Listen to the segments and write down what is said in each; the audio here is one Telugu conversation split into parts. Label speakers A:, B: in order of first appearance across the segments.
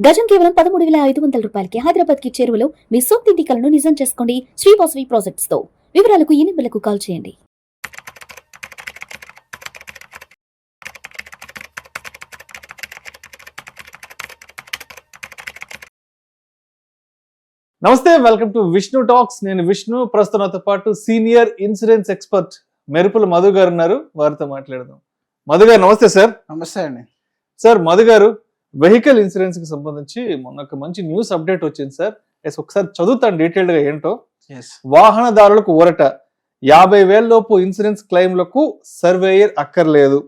A: గజం కేవలం 13,500 రూపాయలకి హైదరాబాద్ కి చేరువలో మీ సొంతింటి కలను నిజం చేసుకోండి శ్రీ వాసవి ప్రాజెక్ట్స్ తో. వివరాలకు ఈ నెంబర్లకు కాల్ చేయండి.
B: నమస్తే, వెల్కమ్ టు విష్ణు టాక్స్. నేను విష్ణు. ప్రస్తుతంతో పాటు సీనియర్ ఇన్సూరెన్స్ ఎక్స్పర్ట్ మెరుపుల మధు గారు ఉన్నారు. వారితో మాట్లాడదాం. మధు గారు నమస్తే. సార్
C: నమస్తే అండి.
B: సార్, మధు గారు, వెహికల్ ఇన్సూరెన్స్ కి సంబంధించి మొన్న ఒక మంచి న్యూస్ అప్డేట్ వచ్చింది సార్. ఒకసారి చదువుతాను డీటెయిల్డ్ గా ఏంటో. వాహనదారులకు ఊరట, 50,000 లోపు ఇన్సూరెన్స్ క్లెయిమ్లకు సర్వేయర్ అక్కర్లేదు.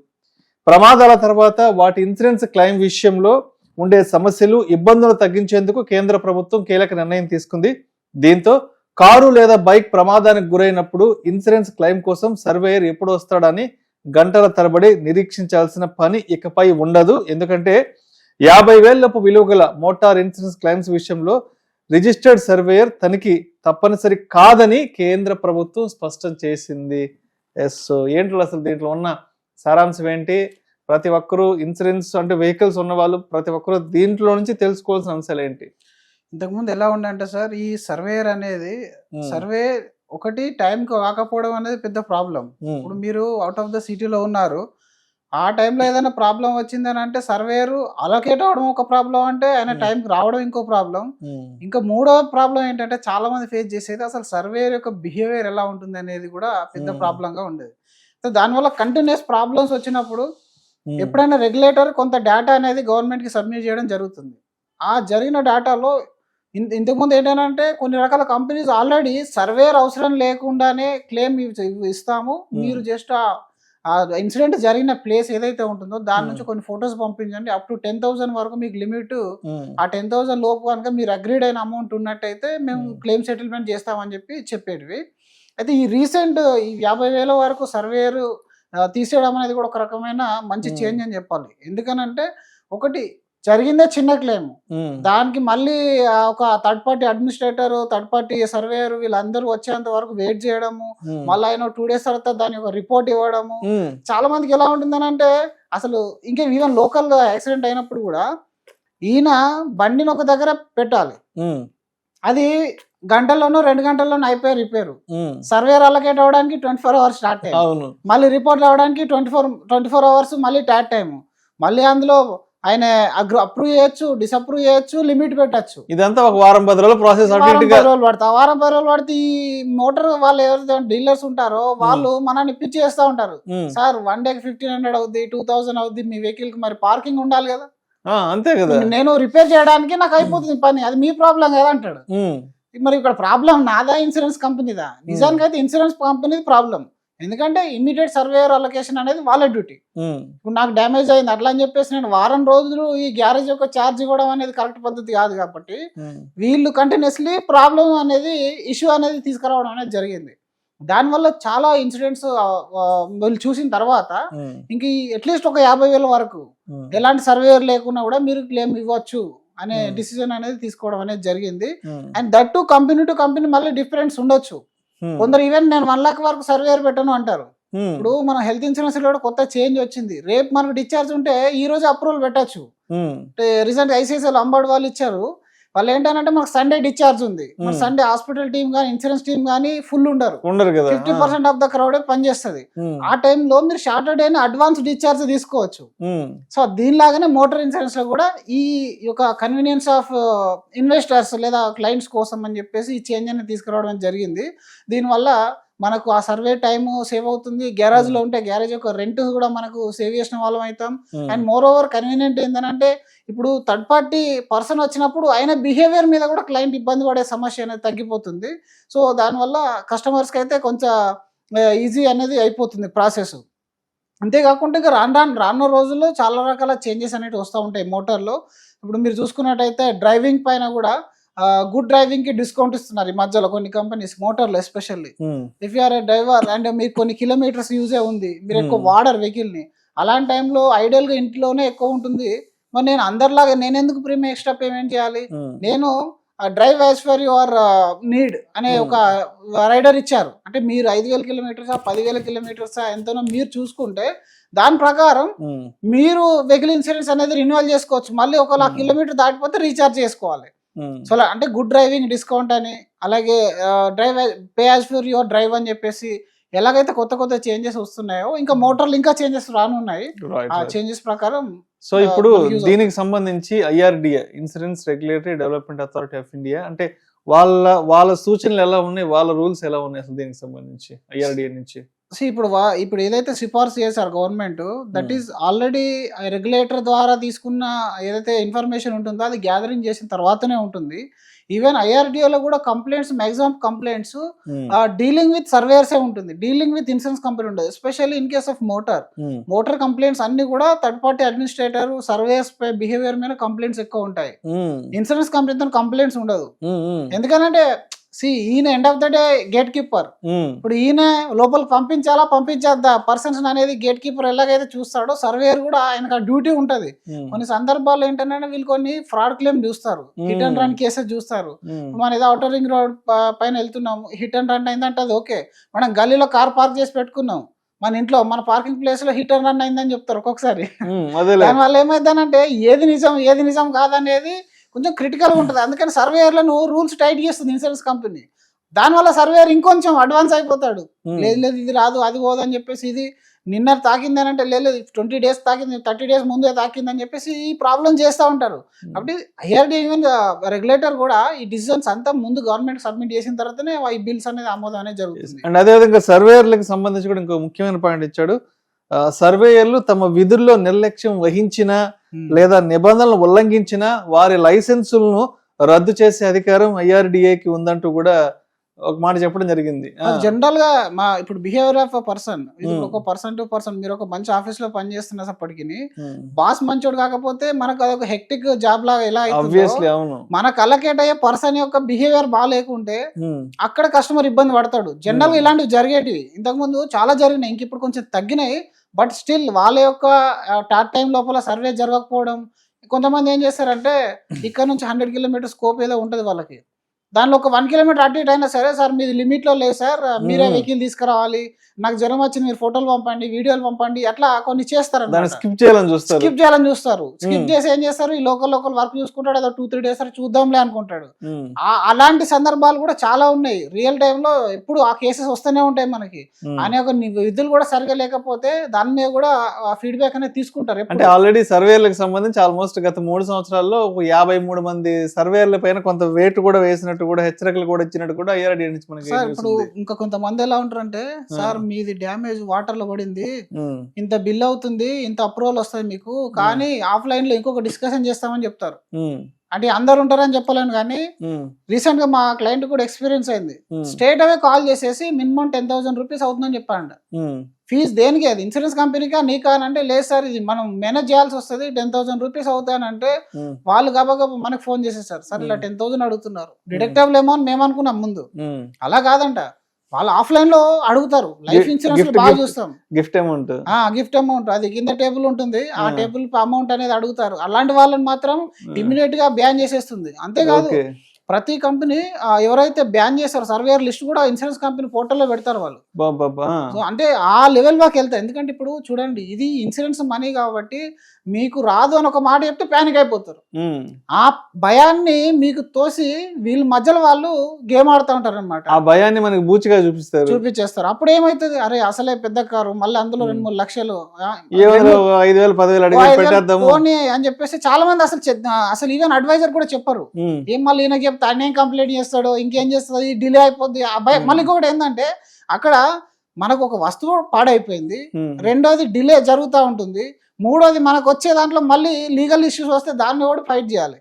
B: ప్రమాదాల తర్వాత వాటి ఇన్సూరెన్స్ క్లెయిమ్ విషయంలో ఉండే సమస్యలు, ఇబ్బందులు తగ్గించేందుకు కేంద్ర ప్రభుత్వం కీలక నిర్ణయం తీసుకుంది. దీంతో కారు లేదా బైక్ ప్రమాదానికి గురైనప్పుడు ఇన్సూరెన్స్ క్లెయిమ్ కోసం సర్వేయర్ ఎప్పుడు వస్తాడని గంటల తరబడి నిరీక్షించాల్సిన పని ఇకపై ఉండదు. ఎందుకంటే 50,000 లోపు విలువ గల మోటార్ ఇన్సూరెన్స్ క్లెయిమ్స్ విషయంలో రిజిస్టర్డ్ సర్వేయర్ తనిఖీ తప్పనిసరి కాదని కేంద్ర ప్రభుత్వం స్పష్టం చేసింది. సో ఏంటో అసలు దీంట్లో ఉన్న సారాంశం ఏంటి? ప్రతి ఒక్కరూ ఇన్సూరెన్స్ అంటే వెహికల్స్ ఉన్న వాళ్ళు ప్రతి ఒక్కరూ దీంట్లో నుంచి తెలుసుకోవాల్సిన అంశాలు ఏంటి?
C: ఇంతకుముందు ఎలా ఉండంటే సార్, ఈ సర్వేయర్ అనేది సర్వే ఒకటి టైంకి కాకపోవడం అనేది పెద్ద ప్రాబ్లం. ఇప్పుడు మీరు అవుట్ ఆఫ్ ద సిటీలో ఉన్నారు, ఆ టైంలో ఏదైనా ప్రాబ్లం వచ్చిందని అంటే సర్వేయర్ అలొకేట్ అవడం ఒక ప్రాబ్లం, అంటే ఆయన టైంకి రావడం ఇంకో ప్రాబ్లం. ఇంకా మూడో ప్రాబ్లం ఏంటంటే చాలా మంది ఫేస్ చేసేది అసలు సర్వేయర్ యొక్క బిహేవియర్ ఎలా ఉంటుంది అనేది కూడా పెద్ద ప్రాబ్లంగా ఉండేది. సో దానివల్ల కంటిన్యూస్ ప్రాబ్లమ్స్ వచ్చినప్పుడు ఎప్పుడైనా రెగ్యులేటర్ కొంత డేటా అనేది గవర్నమెంట్కి సబ్మిట్ చేయడం జరుగుతుంది. ఆ జరిగిన డేటాలో ఇంతకుముందు ఏంటంటే కొన్ని రకాల కంపెనీస్ ఆల్రెడీ సర్వేయర్ అవసరం లేకుండానే క్లెయిమ్ ఇస్తాము, మీరు జస్ట్ ఆ ఇన్సిడెంట్ జరిగిన ప్లేస్ ఏదైతే ఉంటుందో దాని నుంచి కొన్ని ఫొటోస్ పంపించండి, అప్ టు 10,000 వరకు మీకు లిమిట్, ఆ 10,000 లోపు కనుక మీరు అగ్రీడ్ అయిన అమౌంట్ ఉన్నట్టయితే మేము క్లెయిమ్ సెటిల్మెంట్ చేస్తామని చెప్పేటివి. అయితే ఈ రీసెంట్ ఈ 50,000 వరకు సర్వేయర్ తీసేయడం అనేది కూడా ఒక రకమైన మంచి చేంజ్ అని చెప్పాలి. ఎందుకనంటే ఒకటి జరిగిందే చిన్న క్లెయిమ్, దానికి మళ్ళీ ఒక third party administrator, third party surveyor వీళ్ళందరూ వచ్చేంత వరకు వెయిట్ చేయడము, మళ్ళీ ఆయన 2 days తర్వాత దాని ఒక రిపోర్ట్ ఇవ్వడము. చాలా మందికి ఎలా ఉంటుందని అంటే అసలు ఇంకా ఈవెన్ లోకల్ యాక్సిడెంట్ అయినప్పుడు కూడా ఈయన బండిని ఒక దగ్గర పెట్టాలి, అది గంటల్లోనూ 2 గంటల్లోనూ అయిపోయి రిపేరు. సర్వేయర్ అలొకేట్ అవ్వడానికి 24 hours స్టార్ట్ టైం, మళ్ళీ రిపోర్ట్ రావడానికి 24 hours మళ్ళీ టాట్ టైం, మళ్ళీ అందులో ఆయన అప్రూవ్ చేయొచ్చు, డిసప్రూవ్ చేయొచ్చు, లిమిట్ పెట్టచ్చు.
B: ఇదంతా ఒక వారం 10 రోజుల ప్రాసెస్.
C: వారం 10 రోజులు పడితే ఈ మోటార్ వాళ్ళు ఎవరైతే డీలర్స్ ఉంటారో వాళ్ళు మనల్ని పిచ్చి చేస్తూ ఉంటారు. సార్ 1 day 1,500 అవుద్ది, 2,000 అవుద్ది, మీ వెహికల్ కి మరి పార్కింగ్ ఉండాలి కదా,
B: అంతే కదా, నేను
C: రిపేర్ చేయడానికి నాకు అయిపోతుంది పని, అది మీ ప్రాబ్లం కదా అంటాడు. మరి ఇక్కడ ప్రాబ్లం నాదా ఇన్సూరెన్స్ కంపెనీదా? నిజానికి అయితే ఇన్సూరెన్స్ కంపెనీ ప్రాబ్లం. ఎందుకంటే ఇమ్మీడియట్ సర్వేయర్ అలొకేషన్ అనేది వాళ్ళ డ్యూటీ. ఇప్పుడు నాకు డ్యామేజ్ అయింది అట్లా అని చెప్పేసి నేను వారం రోజులు ఈ గ్యారేజ్ యొక్క ఛార్జ్ ఇవ్వడం అనేది కరెక్ట్ పద్ధతి కాదు. కాబట్టి వీళ్ళు కంటిన్యూస్లీ ప్రాబ్లం అనేది ఇష్యూ అనేది తీసుకురావడం అనేది జరిగింది. దానివల్ల చాలా ఇన్సిడెంట్స్ వీళ్ళు చూసిన తర్వాత ఇంక అట్లీస్ట్ ఒక 50,000 వరకు ఎలాంటి సర్వేయర్ లేకున్నా కూడా మీరు క్లెయిమ్ ఇవ్వచ్చు అనే డిసిజన్ అనేది తీసుకోవడం అనేది జరిగింది. అండ్ దట్ టు కంపెనీ మళ్ళీ డిఫరెన్స్ ఉండొచ్చు. కొందరు ఈవెన్ నేను 1 lakh వరకు సర్వేయర్ పెట్టను అంటారు. ఇప్పుడు మన హెల్త్ ఇన్సూరెన్స్ లో కొత్త చేంజ్ వచ్చింది, రేపు మనకు డిశ్చార్జ్ ఉంటే ఈ రోజు అప్రూవల్ పెట్టచ్చు. రీసెంట్ ఐసిఐసిఐ అంబర్డ్ వాళ్ళు ఇచ్చారు, వాళ్ళు ఏంటంటే మనకు సండే డిశ్చార్జ్ ఉంది, మన సండే హాస్పిటల్ టీమ్ కానీ ఇన్సూరెన్స్ టీమ్ కానీ ఫుల్ ఉండరు, 50% ఆఫ్ ద క్రౌడ్ పనిచేస్తుంది. ఆ టైంలో మీరు సాటర్డే అడ్వాన్స్ డిశ్చార్జ్ తీసుకోవచ్చు. సో దీనిలాగానే మోటార్ ఇన్సూరెన్స్ లో కూడా ఈ యొక్క కన్వీనియన్స్ ఆఫ్ ఇన్వెస్టర్స్ లేదా క్లయింట్స్ కోసం అని చెప్పేసి ఈ చేంజ్ అనేది తీసుకురావడం జరిగింది. దీనివల్ల మనకు ఆ సర్వే టైమ్ సేవ్ అవుతుంది, గ్యారేజ్ లో ఉంటే గ్యారేజ్ యొక్క రెంట్ కూడా మనకు సేవ్ చేసిన వాళ్ళం అవుతాం. అండ్ మోర్ ఓవర్ కన్వీనియంట్ ఏంటంటే ఇప్పుడు థర్డ్ పార్టీ పర్సన్ వచ్చినప్పుడు ఆయన బిహేవియర్ మీద కూడా క్లయింట్ ఇబ్బంది పడే సమస్య అనేది తగ్గిపోతుంది. సో దానివల్ల కస్టమర్స్కి అయితే కొంచెం ఈజీ అనేది అయిపోతుంది ప్రాసెస్. అంతేకాకుండా ఇక రానున్న రోజుల్లో చాలా రకాల చేంజెస్ అనేవి వస్తూ ఉంటాయి మోటార్లో. ఇప్పుడు మీరు చూసుకున్నట్టయితే డ్రైవింగ్ పైన కూడా గుడ్ డ్రైవింగ్ కి డిస్కౌంట్ ఇస్తున్నారు ఈ మధ్యలో కొన్ని కంపెనీస్, మోటార్లో especially. If you are a driver and మీకు కొన్ని కిలోమీటర్స్ యూజే ఉంది, మీరు ఎక్కువ వాడరు వెహికల్ ని, అలాంటి టైంలో ఐడియల్ గా ఇంట్లోనే ఎక్కువ ఉంటుంది. మరి నేను అందరిలాగా నేను ఎందుకు ప్రీమియం ఎక్స్ట్రా పేమెంట్ చేయాలి? నేను drive as for your need అనే ఒక రైడర్ ఇచ్చారు. అంటే మీరు 5,000 కిలోమీటర్సా 10,000 కిలోమీటర్సా ఎంతనో మీరు చూసుకుంటే దాని ప్రకారం మీరు వెహికల్ ఇన్సూరెన్స్ అనేది రిన్యూవల్ చేసుకోవచ్చు. మళ్ళీ 1,00,000 కిలోమీటర్ దాటిపోతే రీఛార్జ్ చేసుకోవాలి. సో అంటే గుడ్ డ్రైవింగ్ డిస్కౌంట్ అని, అలాగే drive pay as for your drive అని చెప్పేసి ఎలాగైతే కొత్త కొత్త చేంజెస్ వస్తున్నాయో ఇంకా మోటార్లు ఇంకా చేంజెస్ రానున్నాయి. ఆ చేంజెస్ ప్రకారం
B: సో ఇప్పుడు దీనికి సంబంధించి IRDA, insurance regulatory development authority of India, అంటే వాళ్ళ సూచనలు ఎలా ఉన్నాయి, వాళ్ళ రూల్స్ ఎలా ఉన్నాయి అసలు దీనికి సంబంధించి IRDA నుంచి?
C: ఇప్పుడు ఏదైతే సిఫార్సు చేశారు government, that is already regulator ద్వారా తీసుకున్న ఏదైతే ఇన్ఫర్మేషన్ ఉంటుందో అది గ్యాదరింగ్ చేసిన తర్వాతనే ఉంటుంది. ఈవెన్ IRDAలో కూడా complaints, maximum complaints dealing with surveyors ఉంటుంది, డీలింగ్ విత్ ఇన్సూరెన్స్ కంపెనీ ఉండదు. Especially in case of motor complaints అన్ని కూడా థర్డ్ పార్టీ అడ్మినిస్ట్రేటర్, సర్వేయర్స్ పై బిహేవియర్ మీద కంప్లైంట్స్ ఎక్కువ ఉంటాయి. ఇన్సూరెన్స్ కంపెనీతో కంప్లైంట్స్ ఉండదు. ఎందుకంటే ఈయన end of the day gate keeper. ఇప్పుడు ఈయన లోపల పంపించేద్దా పర్సన్స్ అనేది గేట్ కీపర్ ఎలాగైతే చూస్తాడో సర్వేయర్ కూడా ఆయనకు ఆ డ్యూటీ ఉంటది. కొన్ని సందర్భాల్లో ఏంటంటే వీళ్ళు కొన్ని ఫ్రాడ్ క్లెయిమ్ చూస్తారు, హిట్ అండ్ రన్ కేసెస్ చూస్తారు. మనం ఏదో అవుటర్ రింగ్ రోడ్ పైన వెళ్తున్నాము, హిట్ అండ్ రన్ అయిందంటే అది ఓకే, మనం గల్లీలో కార్ పార్క్ చేసి పెట్టుకున్నాం, మన ఇంట్లో మన పార్కింగ్ ప్లేస్ లో హిట్ అండ్ రన్ అయిందని చెప్తారు ఒక్కొక్కసారి. దానివల్ల ఏమైందనంటే ఏది నిజం కాదనేది కొంచెం క్రిటికల్ గా ఉంటుంది. అందుకని సర్వేయర్లను రూల్స్ టైట్ చేస్తుంది ఇన్సూరెన్స్ కంపెనీ. దానివల్ల సర్వేయర్ ఇంకొంచెం అడ్వాన్స్ అయిపోతాడు. లేదు ఇది రాదు, అది పోదు అని చెప్పేసి, ఇది నిన్న తాకింది అని అంటే లేదు 20 days తాకింది, 30 days ముందే తాకింది అని చెప్పేసి ఈ ప్రాబ్లం చేస్తూ ఉంటారు. కాబట్టి IRDA ఈవెన్ రెగ్యులేటర్ కూడా ఈ డిసిజన్స్ అంతా ముందు గవర్నమెంట్ సబ్మిట్ చేసిన తర్వాతనే ఈ బిల్స్ అనేది ఆమోదం అనేది జరుగుతుంది.
B: అండ్ అదేవిధంగా సర్వేయర్లకు సంబంధించి కూడా ఇంకో ముఖ్యమైన పాయింట్ ఇచ్చాడు. సర్వేయర్లు తమ విధుల్లో నిర్లక్ష్యం వహించినా లేదా నిబంధనలు ఉల్లంఘించినా వారి లైసెన్సులను రద్దు చేసే అధికారం IRDAకి ఉందంటూ కూడా ఒక మాట చెప్పడం జరిగింది.
C: జనరల్ గా ఇప్పుడు బిహేవియర్ ఆఫ్ పర్సన్, ఒక పర్సన్ టు పర్సన్, మీరు ఒక మంచి ఆఫీస్ లో పనిచేస్తున్నప్పటికీ బాస్ మంచోడు కాకపోతే మనకు అదొక హెక్టిక్ జాబ్ లాగా ఎలా
B: Obviously, అవును.
C: మనకు అలకేట్ అయ్యే పర్సన్ యొక్క బిహేవియర్ బాగాలేకుంటే అక్కడ కస్టమర్ ఇబ్బంది పడతాడు. జనరల్ గా ఇలాంటివి జరిగేటివి ఇంతకు ముందు చాలా జరిగినాయి, ఇంక ఇప్పుడు కొంచెం తగ్గినాయి. బట్ స్టిల్ వాళ్ళ యొక్క టాట్ టైం లోపల సర్వే జరగకపోవడం, కొంతమంది ఏం చేస్తారంటే ఇక్కడ నుంచి 100 kilometers స్కోప్ ఏదో ఉంటది వాళ్ళకి, దానిలో ఒక 1 kilometer అటు ఇటు అయినా సరే, సార్ మీది లిమిట్ లో లేదు సార్, మీరే వెహికల్ తీసుకురావాలి, నాకు జ్వరం వచ్చింది, మీరు ఫోటోలు పంపండి, వీడియోలు పంపండి, అట్లా కొన్ని చేస్తారు.
B: స్కిప్ చేయాలని
C: చూస్తారు. స్కిప్ చేసి ఏం చేస్తారు, ఈ లోకల్ వర్క్ చూసుకుంటాడు, అదో 2-3 days చూద్దాంలే అనుకుంటాడు. అలాంటి సందర్భాలు కూడా చాలా ఉన్నాయి. రియల్ టైమ్ లో ఎప్పుడు ఆ కేసెస్ వస్తూనే ఉంటాయి మనకి. అనే ఒక విధులు కూడా సరిగా లేకపోతే దాని మీద కూడా ఫీడ్బ్యాక్ అనేది తీసుకుంటారు.
B: అంటే ఆల్రెడీ సర్వేయర్లకు సంబంధించి ఆల్మోస్ట్ గత 3 సంవత్సరాల్లో 53 మంది సర్వేయర్ల పైన కొంత వెయిట్ కూడా వేసినట్టు కూడా హెచ్చరికలు కూడా ఇచ్చినట్టు కూడా IRDA నుంచి మనకి.
C: ఇప్పుడు ఇంకా కొంతమంది ఎలా ఉంటారంటే, సార్ మీది డ్యామేజ్ వాటర్ లో పడింది, ఇంత బిల్ అవుతుంది, ఇంత అప్రూవల్ వస్తుంది మీకు, కానీ ఆఫ్లైన్ లో ఇంకొక డిస్కషన్ చేస్తామని చెప్తారు. అంటే అందరు ఉంటారని చెప్పలేను, కానీ రీసెంట్ గా మా క్లయింట్ కూడా ఎక్స్పీరియన్స్ అయింది. స్ట్రేట్ అవే కాల్ చేసేసి మినిమం 10,000 rupees అవుతుందని చెప్పారంట. ఫీజు దేనికి, అది ఇన్సూరెన్స్ కంపెనీకా నీకా అని అంటే, లేదు సార్ ఇది మనం మేనేజ్ చేయాల్సి వస్తుంది, 10,000 rupees అవుతాయనంటే వాళ్ళు గబగబా మనకు ఫోన్ చేసేసారు, సార్ ఇలా 10,000 అడుగుతున్నారు, డిడక్టబుల్ ఏమో అని మేము అనుకున్నాం ముందు. అలా కాదంట, వాళ్ళు ఆఫ్లైన్ లో అడుగుతారు. లైఫ్ ఇన్సూరెన్స్ బాగా చూస్తాం, గిఫ్ట్ అమౌంట్ అది కింద టేబుల్ ఉంటుంది, ఆ టేబుల్ అమౌంట్ అనేది అడుగుతారు. అలాంటి వాళ్ళని మాత్రం ఇమ్మీడియట్ గా బ్యాన్ చేసేస్తుంది. అంతేకాదు ప్రతి కంపెనీ ఎవరైతే బ్యాన్ చేస్తారో సర్వేయర్ లిస్ట్ కూడా ఇన్సూరెన్స్ కంపెనీ పోర్టల్లో పెడతారు వాళ్ళు. సో అంటే ఆ లెవెల్ వాకి వెళ్తారు. ఎందుకంటే ఇప్పుడు చూడండి, ఇది ఇన్సూరెన్స్ మనీ కాబట్టి మీకు రాదు అని ఒక మాట చెప్తే ప్యానిక్ అయిపోతారు. ఆ భయాన్ని మీకు తోసి వీళ్ళ మధ్యలో వాళ్ళు గేమ్ ఆడుతూ ఉంటారు అనమాట.
B: ఆ భయాన్ని మనకి బూచిగా
C: చూపించేస్తారు. అప్పుడు ఏమైతుంది, అరే అసలే పెద్ద కారు, మళ్ళీ అందులో 2-3 లక్షలు,
B: 5,000-10,000
C: పోనీ అని చెప్పేసి చాలా మంది అసలు ఈవెన్ అడ్వైజర్ కూడా చెప్పరు. ఏం మళ్ళీ ఈయన చెప్తే ఆయన ఏం కంప్లైంట్ చేస్తాడో, ఇంకేం చేస్తాడో, డిలే అయిపోద్ది ఆ భయం. మళ్ళీ ఇంకొకటి ఏంటంటే, అక్కడ మనకు ఒక వస్తువు పాడైపోయింది, రెండోది డిలే జరుగుతూ ఉంటుంది, మూడోది మనకు వచ్చే దాంట్లో మళ్ళీ లీగల్ ఇష్యూస్ వస్తే దాన్ని కూడా ఫైట్ చేయాలి.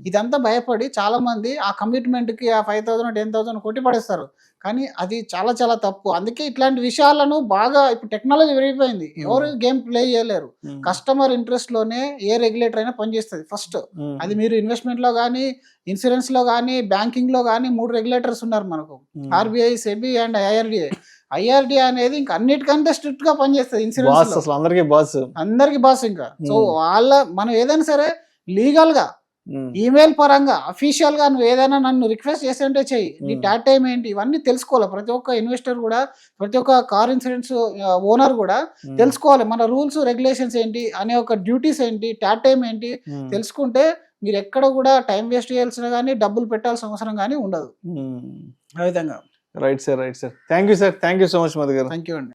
C: ఇదంతా భయపడి చాలా మంది ఆ కమిట్మెంట్ కి ఆ 5,000-10,000 కొట్టి పడేస్తారు. కానీ అది చాలా చాలా తప్పు. అందుకే ఇట్లాంటి విషయాలను బాగా ఇప్పుడు టెక్నాలజీ పెరిగిపోయింది, ఎవరు గేమ్ ప్లే చేయలేరు. కస్టమర్ ఇంట్రెస్ట్ లోనే ఏ రెగ్యులేటర్ అయినా పనిచేస్తుంది. ఫస్ట్ అది మీరు ఇన్వెస్ట్మెంట్ లో కానీ, ఇన్సూరెన్స్ లో కానీ, బ్యాంకింగ్ లో కానీ 3 రెగ్యులేటర్స్ ఉన్నారు మనకు, RBI, SEBI అండ్ IRDA అనేది ఇంకా అన్నిటికంటే స్ట్రిక్ట్ గా పనిచేస్తుంది ఇన్సూరెన్స్.
B: అందరికి బాస్ ఇంకా.
C: సో మనం ఏదైనా సరే లీగల్ గా ఈమెయిల్ పరంగా అఫీషియల్ గా నువ్వు ఏదైనా నన్ను రిక్వెస్ట్ చేస్తుంటే చెయ్యి, నీ ట్యాట్ టైం ఏంటి, ఇవన్నీ తెలుసుకోవాలి. ప్రతి ఒక్క ఇన్వెస్టర్ కూడా, ప్రతి ఒక్క కార్ ఇన్సూరెన్స్ ఓనర్ కూడా తెలుసుకోవాలి మన రూల్స్ రెగ్యులేషన్స్ ఏంటి అనే ఒక డ్యూటీస్ ఏంటి, ట్యాట్ టైం ఏంటి తెలుసుకుంటే మీరు ఎక్కడ కూడా టైం వేస్ట్ చేయాల్సిన కానీ డబ్బులు పెట్టాల్సిన అవసరం కానీ ఉండదు. ఆ విధంగా.
B: Right sir, right sir. Thank you sir, thank you so much Madhu garu.
C: Thank you అండి.